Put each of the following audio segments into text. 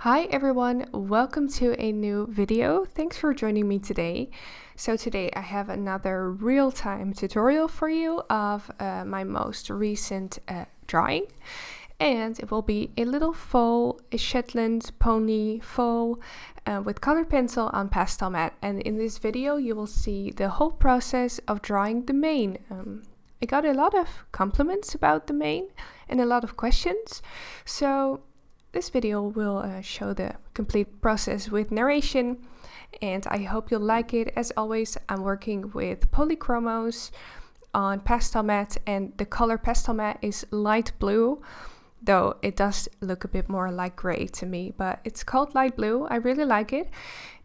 Hi everyone, welcome to a new video. Thanks for joining me today. So today I have another real-time tutorial for you of my most recent drawing. And it will be a little foal, a Shetland pony foal with colored pencil on pastelmat. And in this video you will see the whole process of drawing the mane. I got a lot of compliments about the mane and a lot of questions. So this video will show the complete process with narration, and I hope you'll like it. As always, I'm working with polychromos on pastelmat, and the color pastelmat is light blue, though it does look a bit more like gray to me, but it's called light blue. I really like it,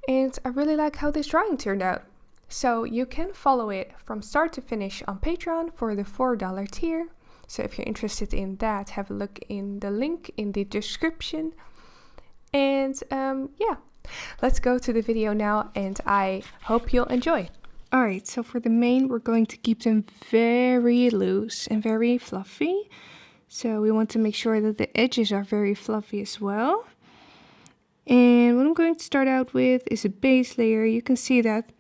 and I really like how this drawing turned out. So you can follow it from start to finish on Patreon for the $4 tier. So if you're interested in that, have a look in the link in the description. And yeah, let's go to the video now, and I hope you'll enjoy. Alright, so for the mane, we're going to keep them very loose and very fluffy. So we want to make sure that the edges are very fluffy as well. And what I'm going to start out with is a base layer. You can see that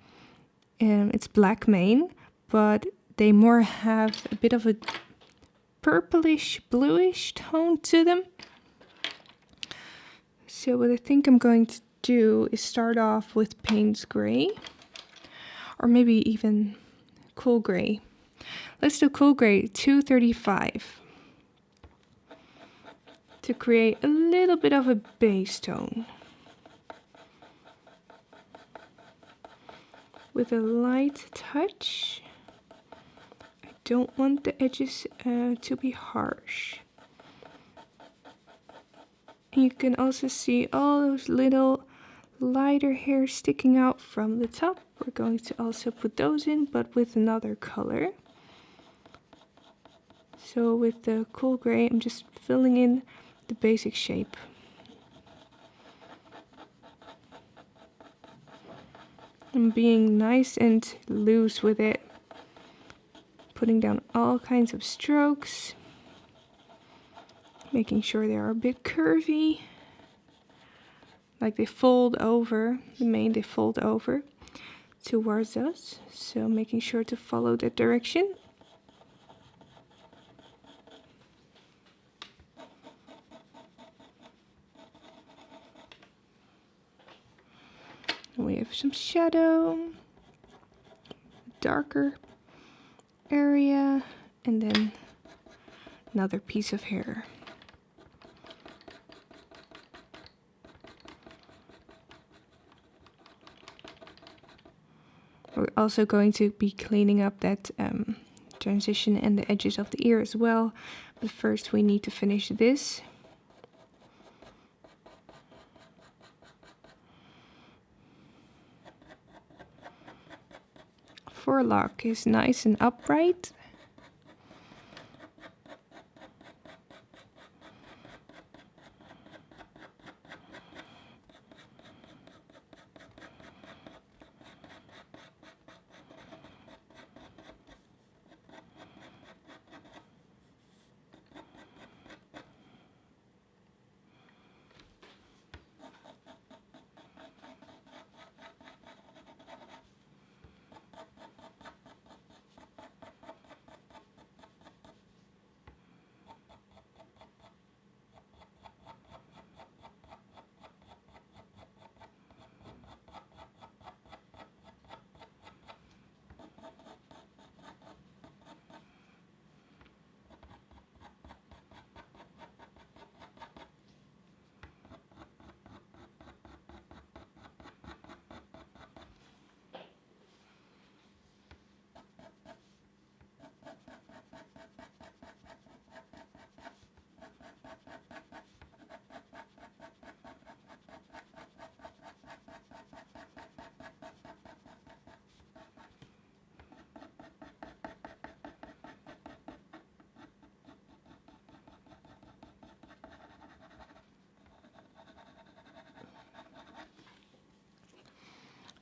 it's black mane, but they more have a bit of a purplish bluish tone to them. So what I think I'm going to do is start off with Payne's gray, or maybe even cool gray. Let's do cool gray 235 to create a little bit of a base tone with a light touch. Don't want the edges to be harsh. And you can also see all those little lighter hairs sticking out from the top. We're going to also put those in, but with another color. So with the cool gray, I'm just filling in the basic shape. I'm being nice and loose with it. Putting down all kinds of strokes, making sure they are a bit curvy, like they fold over, the mane they fold over towards us, so making sure to follow that direction. And we have some shadow, darker area, and then another piece of hair. We're also going to be cleaning up that transition and the edges of the ear as well, but first we need to finish this. Forelock is nice and upright.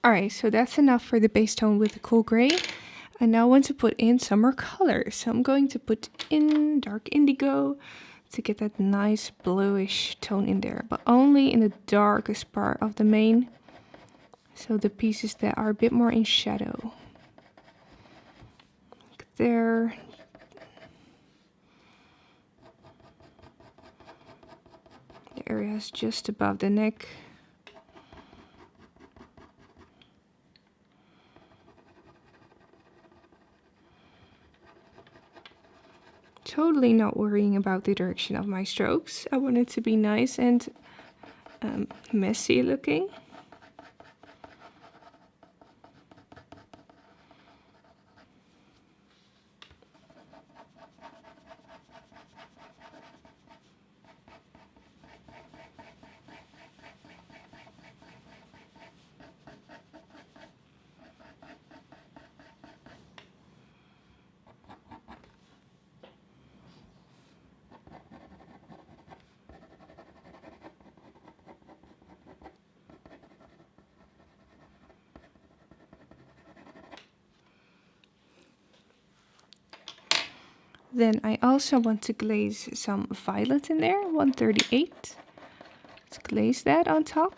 Alright, so that's enough for the base tone with the cool gray. I now want to put in some more colors. So I'm going to put in dark indigo, to get that nice bluish tone in there, but only in the darkest part of the mane. So the pieces that are a bit more in shadow. Like there. The areas just above the neck. Totally not worrying about the direction of my strokes. I want it to be nice and messy looking. Then I also want to glaze some violet in there, 138. Let's glaze that on top.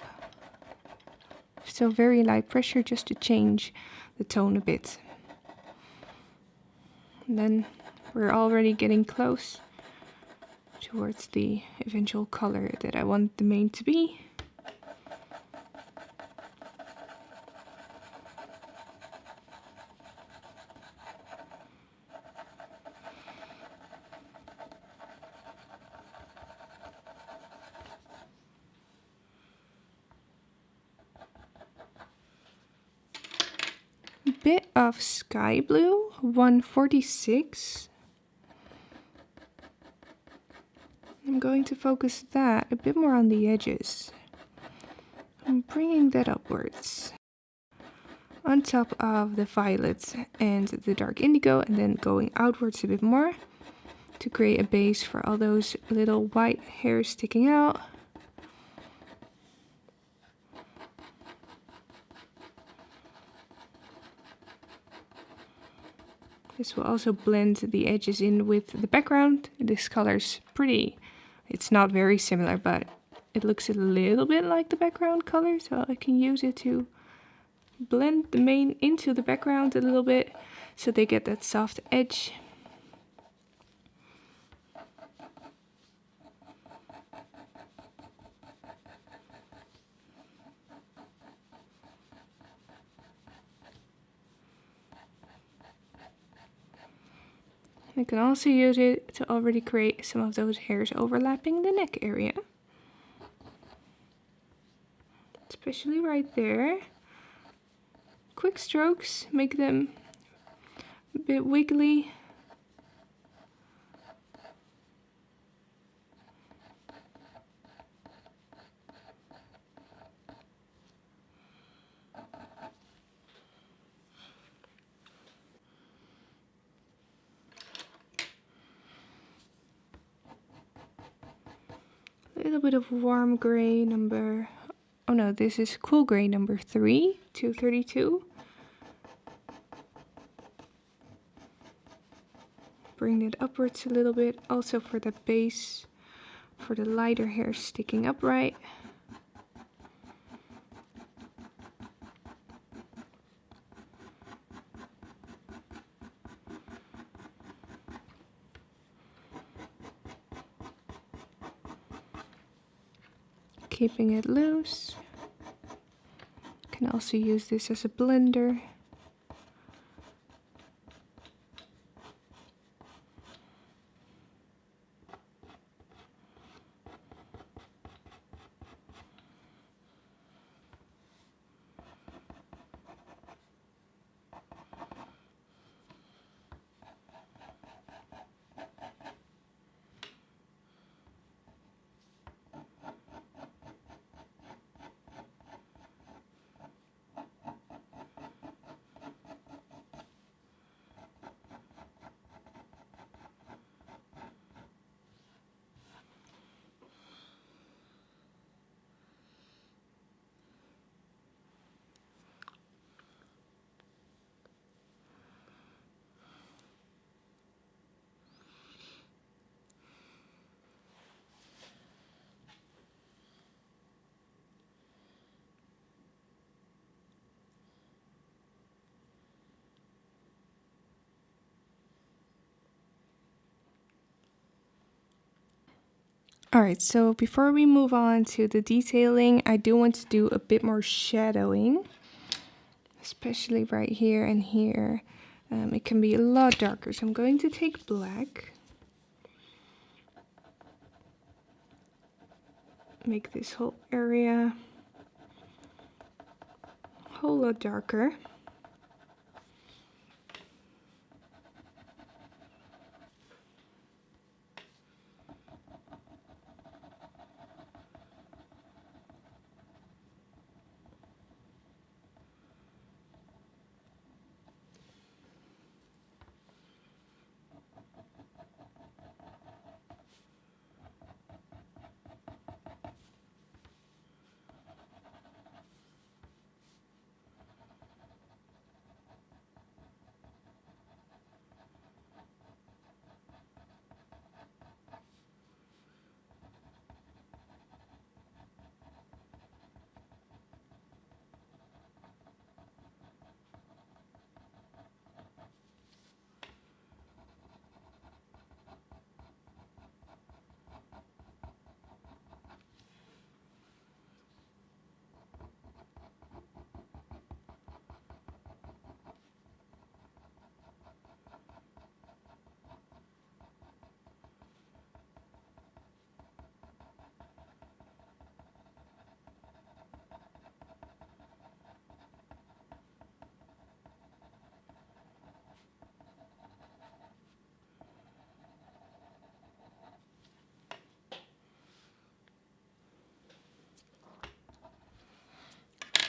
So very light pressure just to change the tone a bit. And then we're already getting close towards the eventual color that I want the mane to be. Bit of sky blue, 146. I'm going to focus that a bit more on the edges. I'm bringing that upwards on top of the violet and the dark indigo, and then going outwards a bit more to create a base for all those little white hairs sticking out. This will also blend the edges in with the background. This color's pretty, it's not very similar, but it looks a little bit like the background color, so I can use it to blend the mane into the background a little bit so they get that soft edge. I can also use it to already create some of those hairs overlapping the neck area. Especially right there. Quick strokes, make them a bit wiggly. A little bit of warm gray number, oh no, this is cool gray number 3, 232. Bring it upwards a little bit, also for the base, for the lighter hair sticking upright. Keeping it loose. Can also use this as a blender. Alright, so before we move on to the detailing, I do want to do a bit more shadowing, especially right here and here. It can be a lot darker, so I'm going to take black, make this whole area a whole lot darker.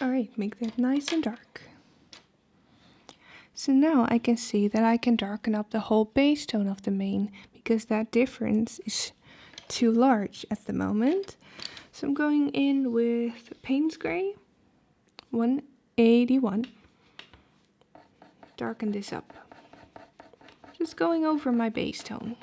Alright, make that nice and dark. So now I can see that I can darken up the whole base tone of the mane, because that difference is too large at the moment. So I'm going in with Payne's Gray 181. Darken this up. Just going over my base tone.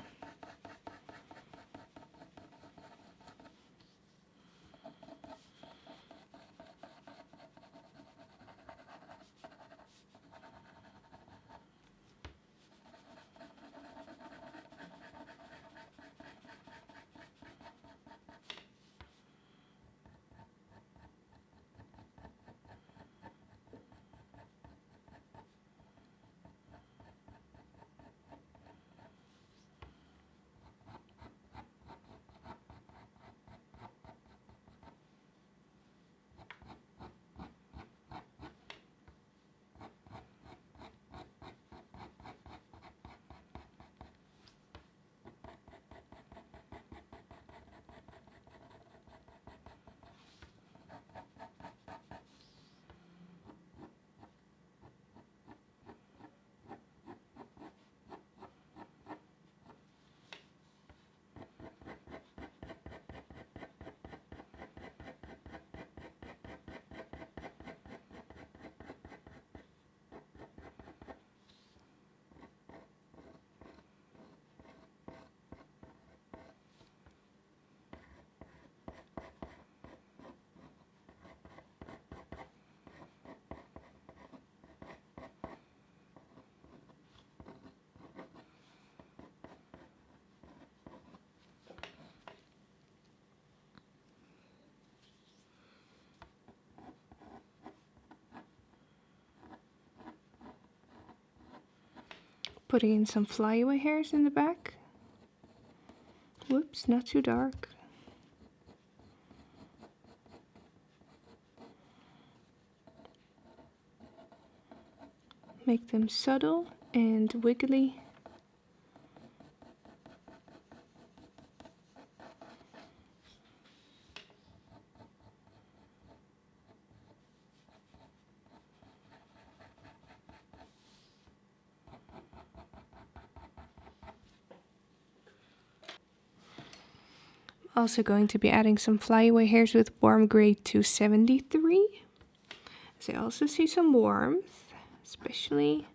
Putting in some flyaway hairs in the back. Whoops, not too dark. Make them subtle and wiggly. Also going to be adding some flyaway hairs with warm gray 273. So I also see some warmth, especially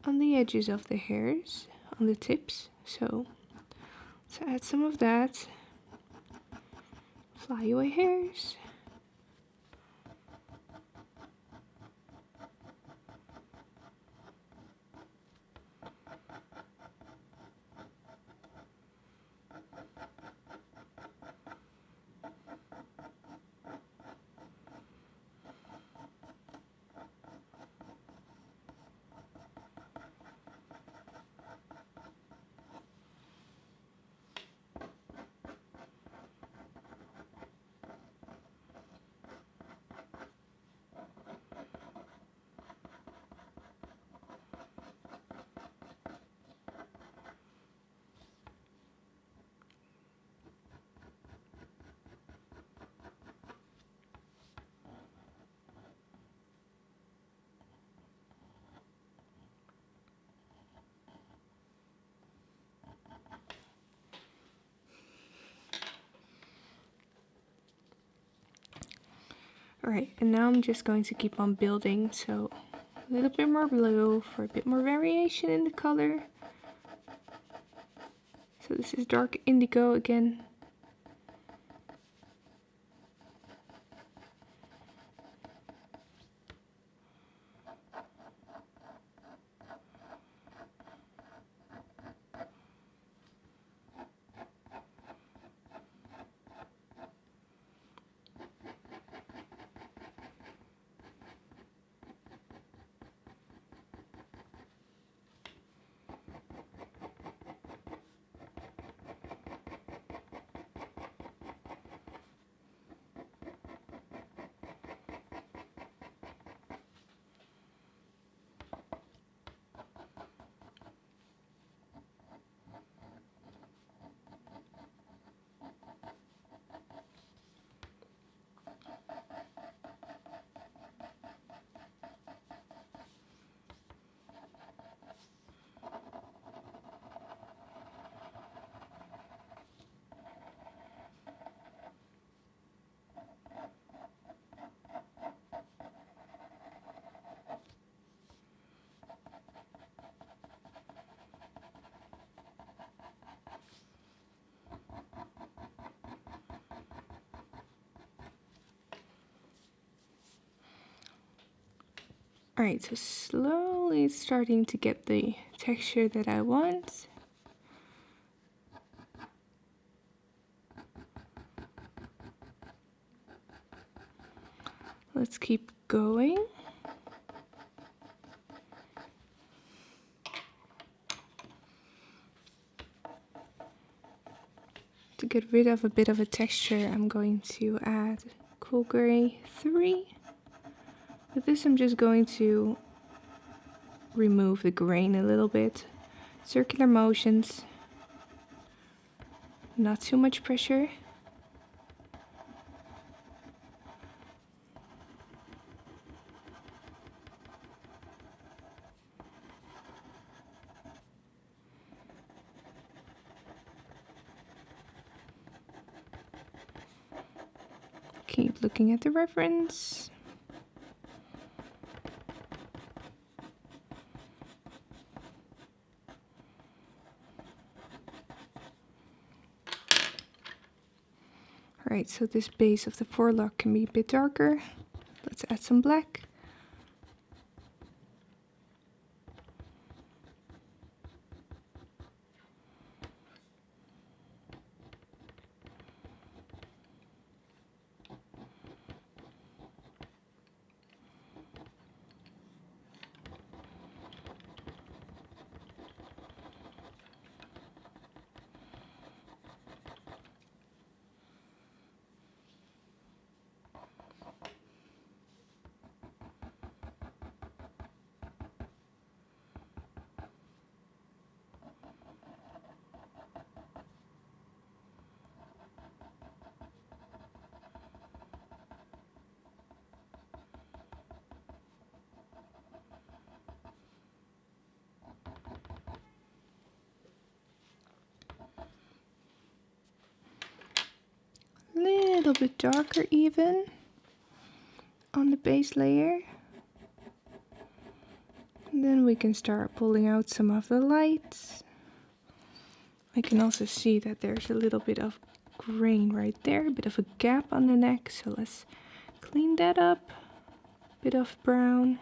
on the edges of the hairs, on the tips. So let's add some of that. Flyaway hairs. Alright, and now I'm just going to keep on building, so a little bit more blue for a bit more variation in the color. So this is dark indigo again. Alright, so slowly it's starting to get the texture that I want. Let's keep going. To get rid of a bit of a texture, I'm going to add Cool Gray 3. With this I'm just going to remove the grain a little bit. Circular motions, not too much pressure. Keep looking at the reference. Alright, so this base of the forelock can be a bit darker. Let's add some black. Little bit darker even on the base layer. And then we can start pulling out some of the lights. I can also see that there's a little bit of grain right there, a bit of a gap on the neck, so let's clean that up. Bit of brown.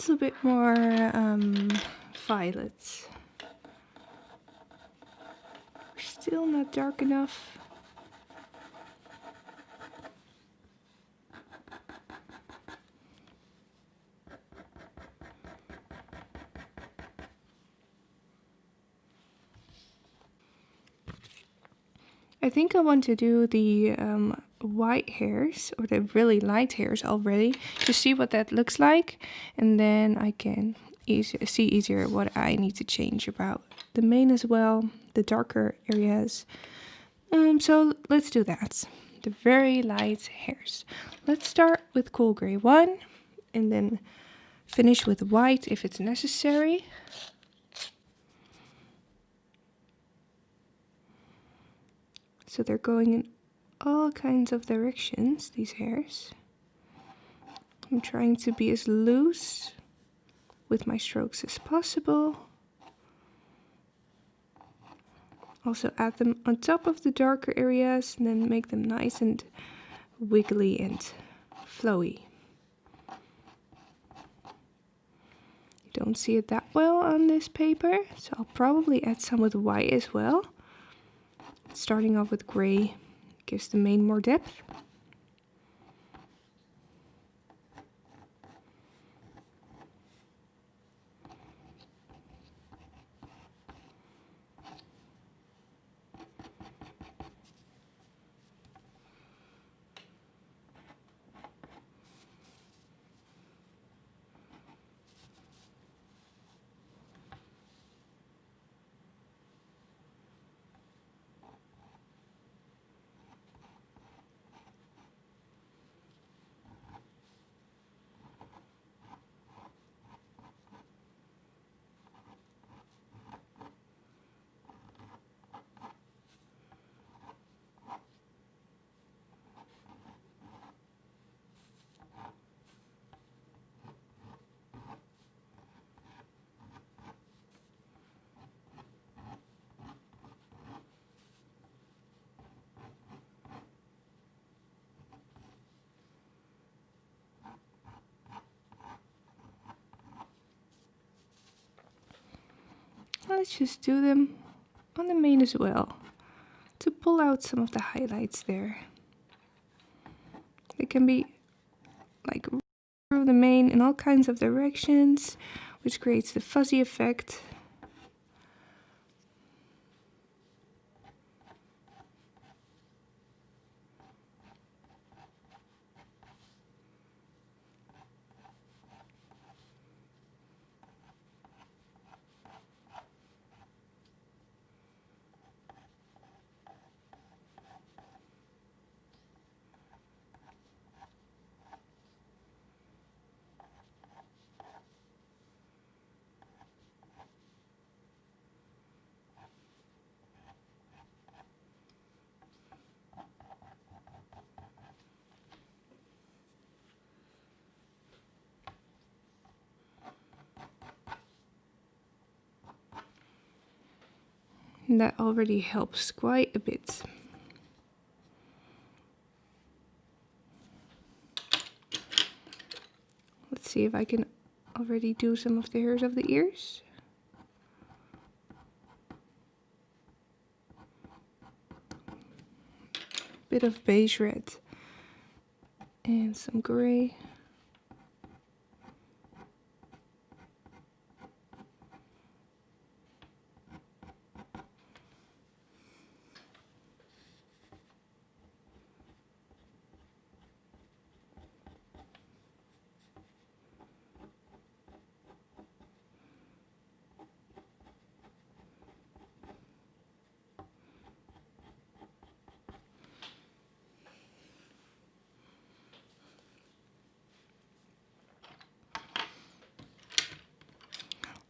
little bit more violet. Still not dark enough. I think I want to do the white hairs, or the really light hairs already, to see what that looks like, and then I can see easier what I need to change about the mane as well, the darker areas. So let's do that. The very light hairs. Let's start with cool gray 1, and then finish with white if it's necessary. So they're going in all kinds of directions, these hairs. I'm trying to be as loose with my strokes as possible. Also add them on top of the darker areas and then make them nice and wiggly and flowy. You don't see it that well on this paper, so I'll probably add some with white as well. Starting off with gray gives the mane more depth. Let's just do them on the mane as well, to pull out some of the highlights there. They can be like through the mane in all kinds of directions, which creates the fuzzy effect. And that already helps quite a bit. Let's see if I can already do some of the hairs of the ears. Bit of beige red and some gray.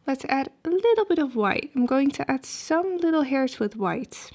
Let's add a little bit of white. I'm going to add some little hairs with white.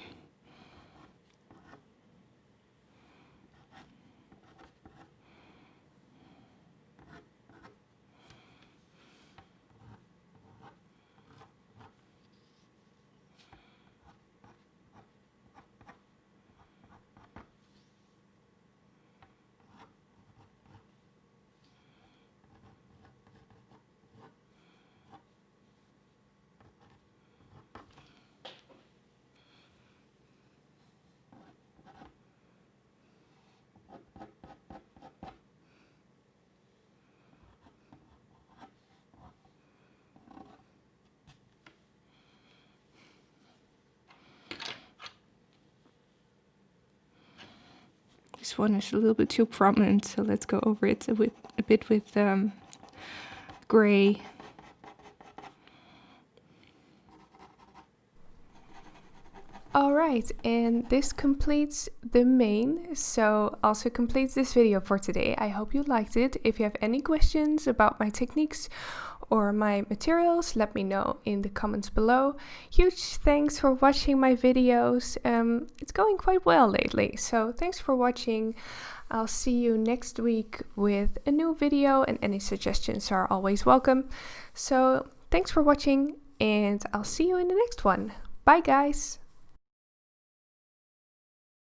This one is a little bit too prominent, so let's go over it a bit with gray. Alright, and this completes the mane, so also completes this video for today. I hope you liked it. If you have any questions about my techniques or my materials, let me know in the comments below. Huge thanks for watching my videos. It's going quite well lately, so thanks for watching. I'll see you next week with a new video, and any suggestions are always welcome. So thanks for watching, and I'll see you in the next one. Bye guys!